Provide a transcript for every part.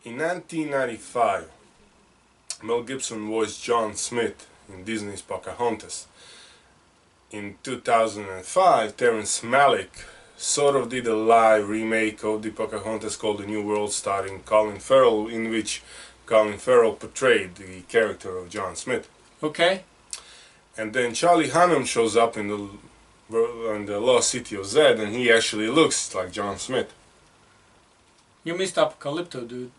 In 1995, Mel Gibson voiced John Smith in Disney's Pocahontas. In 2005, Terrence Malick sort of did a live remake of the Pocahontas called The New World, starring Colin Farrell, in which Colin Farrell portrayed the character of John Smith. Okay. And then Charlie Hunnam shows up in the Lost City of Zed, and he actually looks like John Smith. You missed Apocalypto, dude.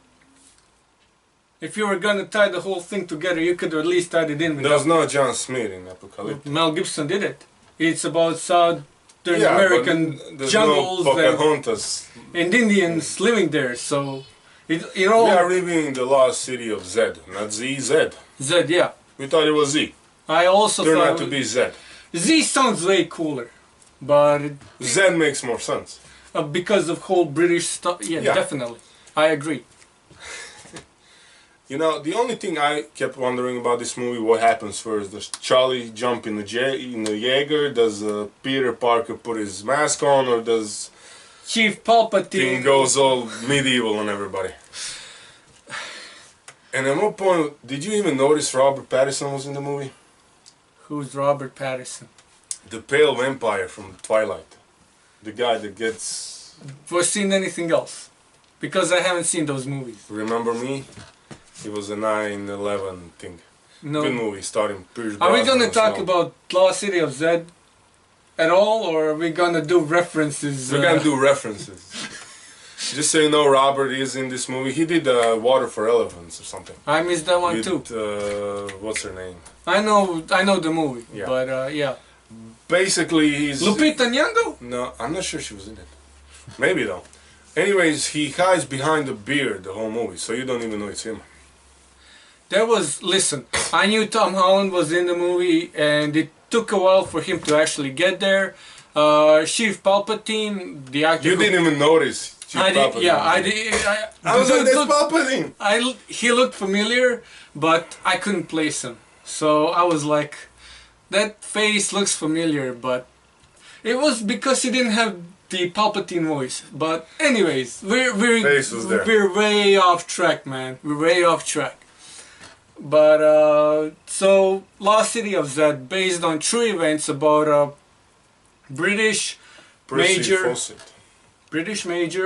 If you were gonna tie the whole thing together, you could at least tie it in with There's no John Smith in Apocalypto. Mel Gibson did it. It's about Southern American jungles no Pocahontas. and Indians living there, so it We all... are living in the Lost City of Zed, not Z, Zed. Zed, yeah. We thought it was Z. I also Turned thought... out to be Zed. Z sounds way cooler, but... Zed makes more sense. Because of whole British stuff, yeah, definitely. I agree. You know, the only thing I kept wondering about this movie, what happens first? Does Charlie jump in the Jaeger? Does Peter Parker put his mask on? Or does Chief Palpatine thing goes all medieval on everybody? And at one point, did you even notice Robert Pattinson was in the movie? Who's Robert Pattinson? The pale vampire from Twilight. The guy that gets... Have you seen anything else? Because I haven't seen those movies. Remember Me? It was a 9/11 thing. No. Good movie, starting Pierce Are we Brosnan gonna as talk well. about Lost City of Zed at all, or are we gonna do references? We're gonna do references. Just so you know, Robert is in this movie. He did Water for Elephants or something. I missed that one too. What's her name? I know the movie, Yeah. but yeah. Basically, he's... Lupita Nyong'o? No, I'm not sure she was in it. Maybe though. Anyways, he hides behind the beard the whole movie, so you don't even know it's him. Listen, I knew Tom Holland was in the movie, and it took a while for him to actually get there. Chief Palpatine, the actor... You didn't even notice Chief Palpatine. Yeah, I did. I was like, that's Palpatine! He looked familiar, but I couldn't place him. So I was like, that face looks familiar, but it was because he didn't have the Palpatine voice. But anyways, we're way off track, man. We're way off track. But so Lost City of Zed, based on true events about a British major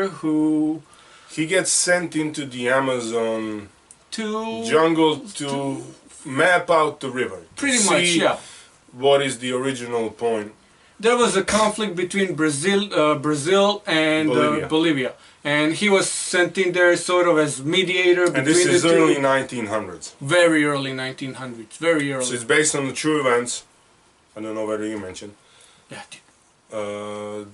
who he gets sent into the Amazon jungle to map out the river. Pretty much, yeah. What is the original point? There was a conflict between Brazil and Bolivia. And he was sent in there sort of as mediator between the two. And this is early 1900s. Very early 1900s. Very early. So it's based on the true events. I don't know whether you mentioned. Yeah.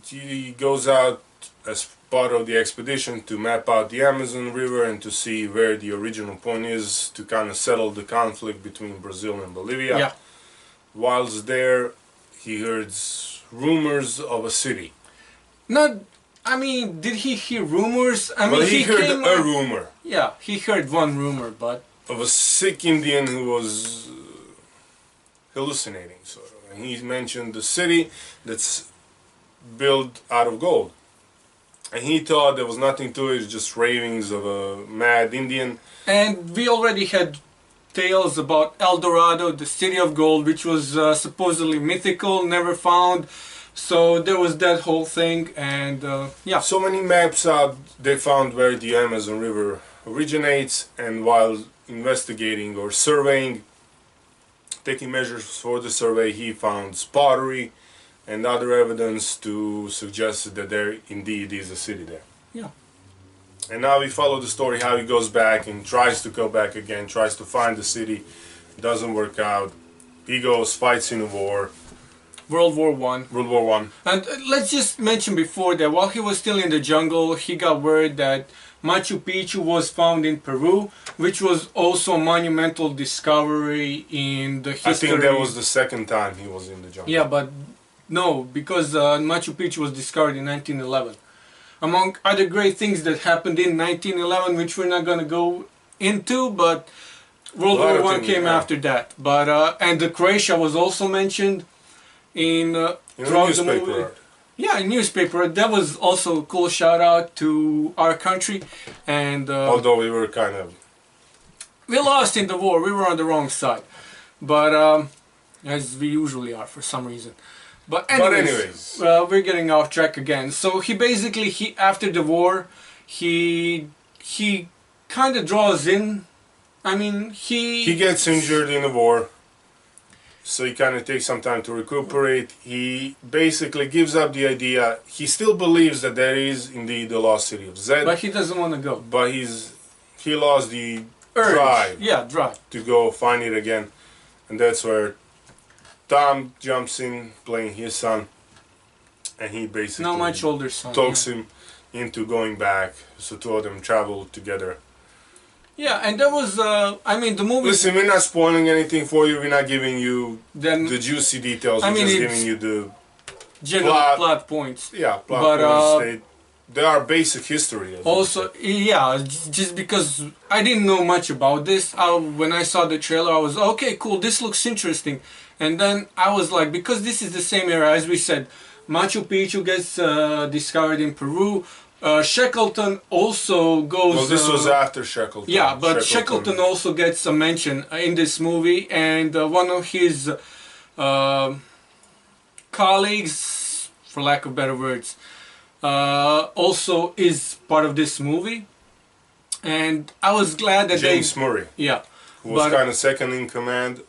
He goes out as part of the expedition to map out the Amazon River and to see where the original point is to kind of settle the conflict between Brazil and Bolivia. Yeah. Whilst there, he hears rumors of a city. I mean, did he hear rumors? I mean, he heard a rumor. Yeah, he heard one rumor, but... Of a sick Indian who was hallucinating, sort of. And he mentioned the city that's built out of gold. And he thought there was nothing to it, just ravings of a mad Indian. And we already had tales about El Dorado, the city of gold, which was supposedly mythical, never found. So there was that whole thing, and yeah. So many maps out they found where the Amazon River originates, and while investigating or surveying, taking measures for the survey, he found pottery and other evidence to suggest that there indeed is a city there. Yeah. And now we follow the story how he goes back and tries to go back again, tries to find the city, doesn't work out. He goes, fights in a war. World War One. World War One. And let's just mention before that while he was still in the jungle, he got word that Machu Picchu was found in Peru, which was also a monumental discovery in the history. I think that was the second time he was in the jungle. Yeah, but no, because Machu Picchu was discovered in 1911. Among other great things that happened in 1911, which we're not going to go into, but World War One came after that. But and Croatia was also mentioned in throughout the movie. Yeah, newspaper. That was also a cool shout out to our country, and Although we were kind of... we lost in the war. We were on the wrong side, but as we usually are for some reason. But anyways, we're getting off track again. So he basically after the war, he kind of draws in. I mean, he gets injured in the war, so he kind of takes some time to recuperate. He basically gives up the idea. He still believes that there is indeed the lost city of Zed, but he doesn't want to go. But he lost the Urge. drive. Yeah, drive to go find it again, and that's where Tom jumps in, playing his son, and he basically not much older son talks him into going back. So two of them travel together. Yeah, and that was I mean the movie. Listen, we're not spoiling anything for you. We're not giving you then the juicy details. I We're mean, just giving you the general plot points. Yeah, plot But, points. They are basic history. Also, yeah, just because I didn't know much about this, when I saw the trailer, I was okay, cool. This looks interesting, and then I was like, because this is the same era as we said, Machu Picchu gets discovered in Peru. Shackleton also goes. Well, this was after Shackleton. Yeah, but Shackleton also gets a mention in this movie, and one of his colleagues, for lack of better words, also is part of this movie, and I was glad that James Murray, who was kind of second in command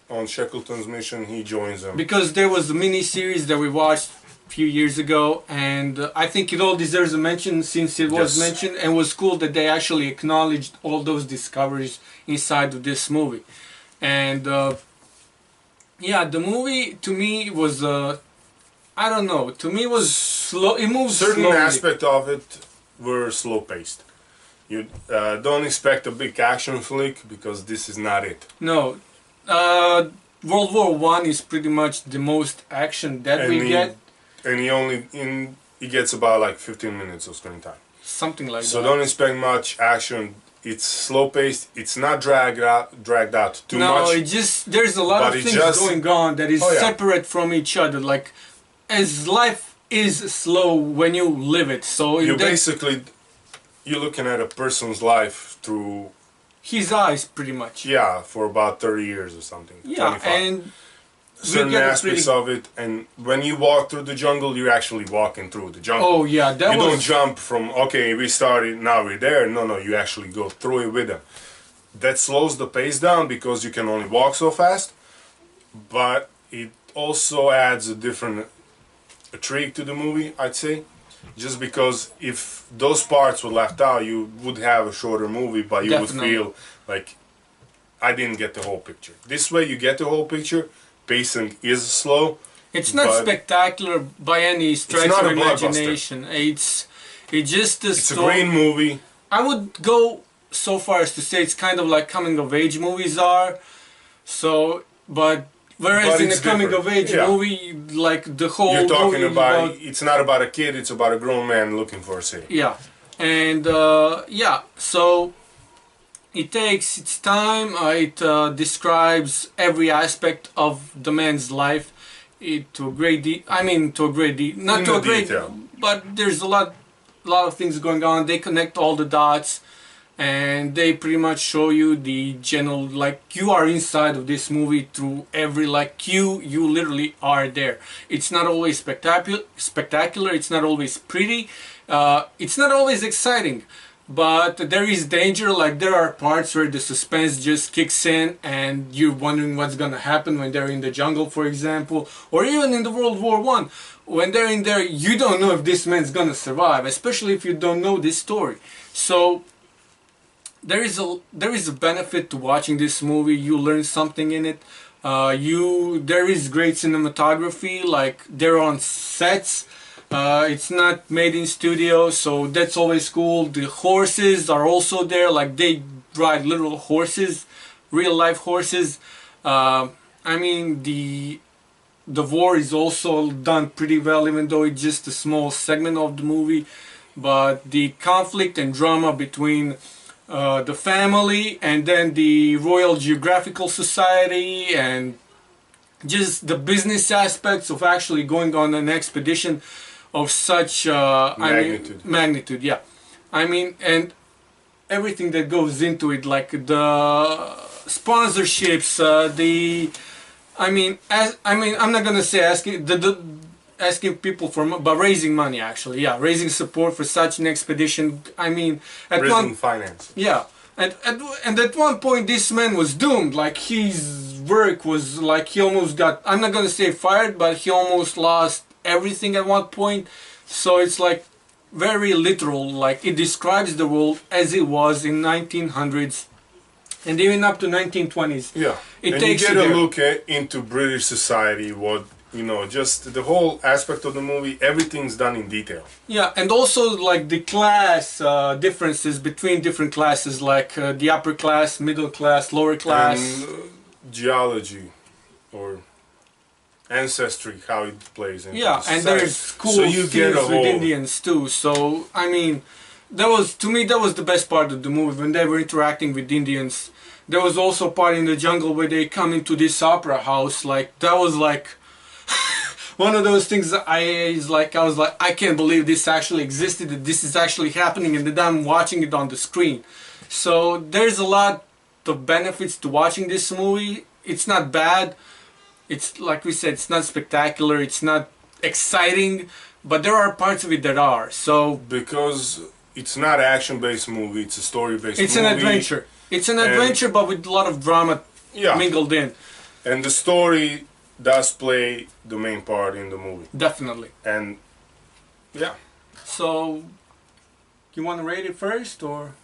on Shackleton's mission. He joins them because there was a mini series that we watched a few years ago, and I think it all deserves a mention since it was mentioned, and it was cool that they actually acknowledged all those discoveries inside of this movie. And yeah, the movie to me was I don't know, to me was slow. It moves certain slowly. aspects of it were slow paced. You don't expect a big action flick because this is not it. No, World War One is pretty much the most action that we get. And he gets about like 15 minutes of screen time. Something like that. So don't expect much action. It's slow paced. It's not dragged out too much. No, it just there's a lot of things going on that is separate from each other. Like, as life is slow when you live it. So you're looking at a person's life through his eyes, pretty much. Yeah, for about 30 years or something. Yeah, 25. and certain aspects of it, and when you walk through the jungle, you're actually walking through the jungle. Oh yeah, you don't jump from okay, we started, now we're there. No, you actually go through it with them. That slows the pace down because you can only walk so fast, but it also adds a different intrigue to the movie, I'd say. Just because if those parts were left out, you would have a shorter movie, but you would feel like I didn't get the whole picture. This way, you get the whole picture. Pacing is slow. It's not spectacular by any stretch of imagination. It's just a story. It's a great movie. I would go so far as to say it's kind of like coming of age movies are. So, whereas in a coming of age movie, like the whole you're talking movie about it's not about a kid, it's about a grown man looking for a city. Yeah, and so it takes its time. It describes every aspect of the man's life to a great detail, but there's a lot of things going on. They connect all the dots, and they pretty much show you the general, like, you are inside of this movie through every, like, you literally are there. It's not always spectacular, it's not always pretty, it's not always exciting, but there is danger. Like, there are parts where the suspense just kicks in and you're wondering what's gonna happen when they're in the jungle, for example, or even in the World War One. When they're in there, you don't know if this man's gonna survive, especially if you don't know this story. So there is a benefit to watching this movie. You learn something in it. There is great cinematography. Like, they're on sets. It's not made in studio, so that's always cool. The horses are also there. Like, they ride literal horses, real life horses. I mean, the war is also done pretty well, even though it's just a small segment of the movie. But the conflict and drama between the family and then the Royal Geographical Society and just the business aspects of actually going on an expedition of such magnitude. Yeah, I mean, and everything that goes into it, like the sponsorships, I'm not gonna say asking people for, but raising money actually. Yeah, raising support for such an expedition. I mean, raising finance. Yeah, and at one point this man was doomed. Like his work was like he almost got. I'm not gonna say fired, but he almost lost everything at one point. So it's like very literal. Like it describes the world as it was in 1900s and even up to 1920s. Yeah, it and takes you get a look into British society. What just the whole aspect of the movie. Everything's done in detail. Yeah, and also like the class differences between different classes, like the upper class, middle class, lower class. And geology or ancestry, how it plays into yeah, and there's cool things with Indians too. So I mean, to me that was the best part of the movie when they were interacting with Indians. There was also a part in the jungle where they come into this opera house. Like that was like one of those things that I was like, I can't believe this actually existed, that this is actually happening, and that I'm watching it on the screen. So there's a lot of benefits to watching this movie. It's not bad. It's like we said, it's not spectacular, it's not exciting, but there are parts of it that are. So because it's not an action-based movie, it's a story-based movie. It's an adventure. It's an adventure, but with a lot of drama mingled in. And the story does play the main part in the movie. Definitely. And yeah. So you want to rate it first or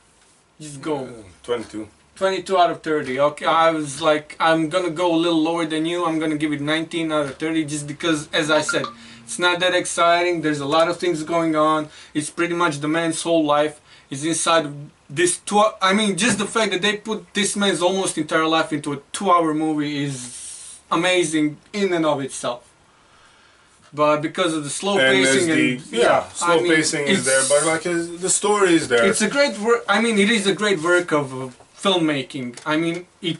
just go? 22. 22 out of 30. Okay, I was like, I'm gonna go a little lower than you. I'm gonna give it 19 out of 30 just because, as I said, it's not that exciting. There's a lot of things going on. It's pretty much the man's whole life is inside of this just the fact that they put this man's almost entire life into a 2-hour movie is amazing in and of itself. But because of the slow pacing pacing is there, but like the story is there. It's a great work. I mean, it is a great work of filmmaking. I mean, it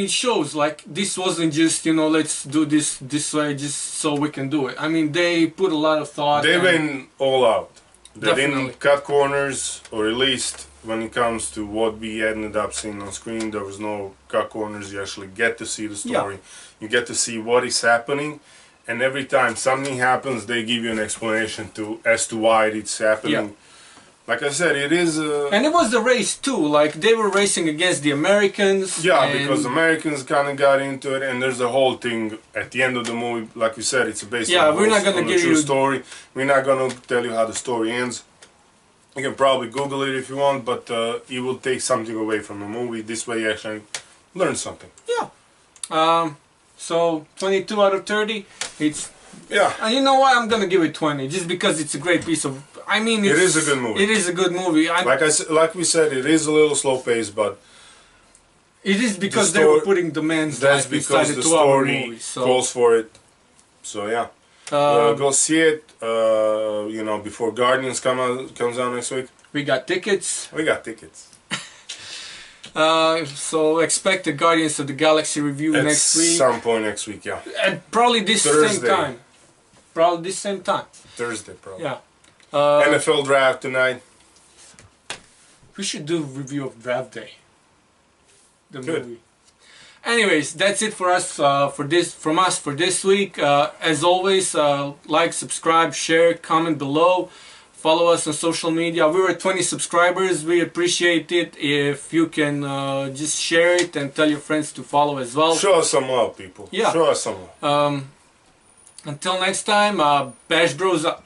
shows like this wasn't just let's do this way just so we can do it. I mean, they put a lot of thought. They went all out. They Definitely. didn't cut corners, or at least when it comes to what we ended up seeing on screen, there was no cut corners. You actually get to see the story. Yeah. You get to see what is happening, and every time something happens, they give you an explanation as to why it's happening. Yeah. Like I said, it is and it was the race too, like they were racing against the Americans. Yeah, because Americans kind of got into it, and there's a whole thing at the end of the movie, like you said, it's based on a true story. We're not going to tell you how the story ends. You can probably Google it if you want, but it will take something away from the movie. This way you actually learn something. Yeah. So 22 out of 30, it's... Yeah. And you know what, I'm going to give it 20, just because it's a great piece of... I mean, it is a good movie. It is a good movie. Like we said, it is a little slow paced, but it is because they were putting the man's life inside a 2-hour movie. So calls for it. So yeah, go see it. Before Guardians comes out next week. We got tickets. So expect the Guardians of the Galaxy review next week. At some point next week, yeah. And probably this same time. Thursday, probably. Yeah. NFL draft tonight. We should do a review of Draft Day. The movie. Anyways, that's it for us for this week. As always, like, subscribe, share, comment below. Follow us on social media. We're at 20 subscribers. We appreciate it if you can just share it and tell your friends to follow as well. Show us some love, people. Yeah. Show us some love. Until next time, Bash Bros up.